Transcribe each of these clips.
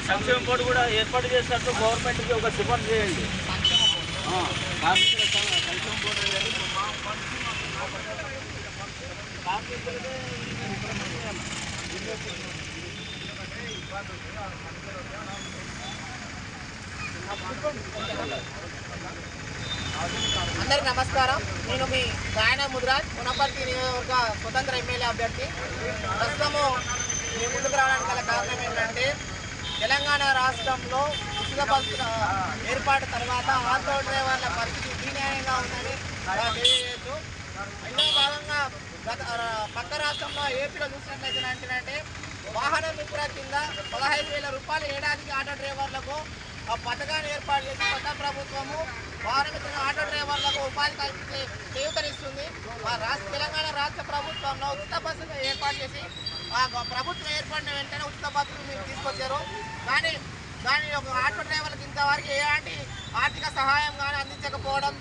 సంక్షేమ బోర్డు కూడా ఏర్పాటు చేసినట్టు గవర్నమెంట్కి ఒక సిఫార్సు చేయండి. కార్మికుల సంక్షేమ బోర్డు అనేది కార్మికులకే అందరికీ నమస్కారం. నేను మీ గాయన ముద్రాజ్, పునపర్తి నియోజకవర్గ స్వతంత్ర ఎమ్మెల్యే అభ్యర్థి. ప్రస్తుతము మీ ముందుకు రావడానికి గల కారణం ఏంటంటే, తెలంగాణ రాష్ట్రంలో ఉచిత బస్సుల ఏర్పాటు తర్వాత ఆటో డ్రైవర్ల పరిస్థితి దీనీయంగా ఉందని తెలియజేయచ్చు. ఇందులో భాగంగా పక్క రాష్ట్రంలో ఏపీలో చూసినట్లయితే వాహన మిత్ర కింద 15,000 రూపాయలు ఏడాదికి ఆటో డ్రైవర్లకు ఆ పథకాన్ని ఏర్పాటు చేసి కొత్త ప్రభుత్వము వాహన మిత్ర ఆటో డ్రైవర్లకు ఉపాధి కల్పించే చేయూతనిస్తుంది. తెలంగాణ రాష్ట్ర ప్రభుత్వంలో ఉచిత బస్సులు ఏర్పాటు చేసి ఆ ప్రభుత్వం ఏర్పడిన వెంటనే ఉచిత బస్సులు మీరు తీసుకొచ్చారు. కానీ ఆటో డ్రైవర్లకు ఇంతవరకు ఎలాంటి ఆర్థిక సహాయం కానీ అందించకపోవడం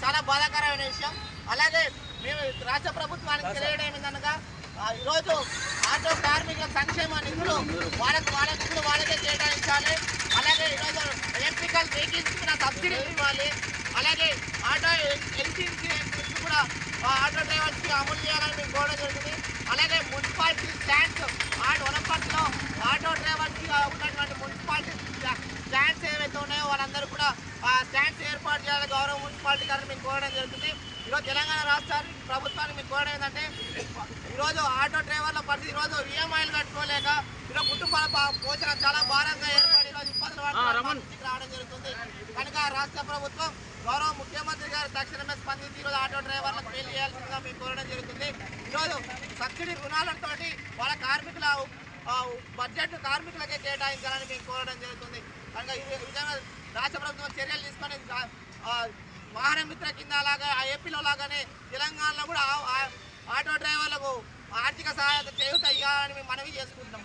చాలా బాధాకరమైన విషయం. అలాగే మేము రాష్ట్ర ప్రభుత్వానికి తెలియడం ఏంటనగా, ఈరోజు ఆటో కార్మికుల సంక్షేమ నిధులు వాళ్ళకే కేటాయించాలి. అలాగే ఈరోజు ఎలక్ట్రికల్ వెహికల్స్ కూడా సబ్సిడీ ఇవ్వాలి. అలాగే ఆటో హెల్త్ ఇన్సూరెన్స్ కూడా ఆటో డ్రైవర్స్కి అమలు చేయాలని మేము కోరడం జరుగుతుంది. అలాగే మున్సిపాలిటీ స్టాండ్స్ వనపర్తిలో ఆటో డ్రైవర్స్కి ఉన్నటువంటి మున్సిపాలిటీ స్టాండ్స్ ఏవైతే ఉన్నాయో వాళ్ళందరూ కూడా ఆ స్టాండ్స్ ఏర్పాటు చేయాలి గౌరవ మున్సిపాలిటీ గారిని మేము కోరడం జరుగుతుంది. ఈరోజు తెలంగాణ రాష్ట్రానికి ప్రభుత్వానికి మేము కోరడం ఏంటంటే, ఈరోజు ఆటో డ్రైవర్ల పరిస్థితి ఈరోజు ఈఎంఐలు కట్టుకోలేక ఈరోజు కుటుంబాల పోషణ చాలా భారంగా ఏర్పడి ఈరోజు ఇబ్బందులు రావడం జరుగుతుంది. కనుక రాష్ట్ర ప్రభుత్వం గౌరవ ముఖ్యమంత్రి గారు తక్షణమే స్పందించి ఈరోజు ఆటో డ్రైవర్లకు పెళ్లి చేయాల్సిందిగా మేము కోరడం జరుగుతుంది. ఈరోజు సబ్సిడీ రుణాలతో వాళ్ళ కార్మికుల బడ్జెట్ కార్మికులకే కేటాయించాలని మేము కోరడం జరుగుతుంది. కనుక ఈ విధంగా రాష్ట్ర ప్రభుత్వం చర్యలు తీసుకొని వాహన మిత్ర కింద అలాగా ఏపీలో లాగానే తెలంగాణలో కూడా ఆటో డ్రైవర్లకు ఆర్థిక సహాయత చేయూత ఇవ్వాలని మేము మనవి చేసుకుంటున్నాం.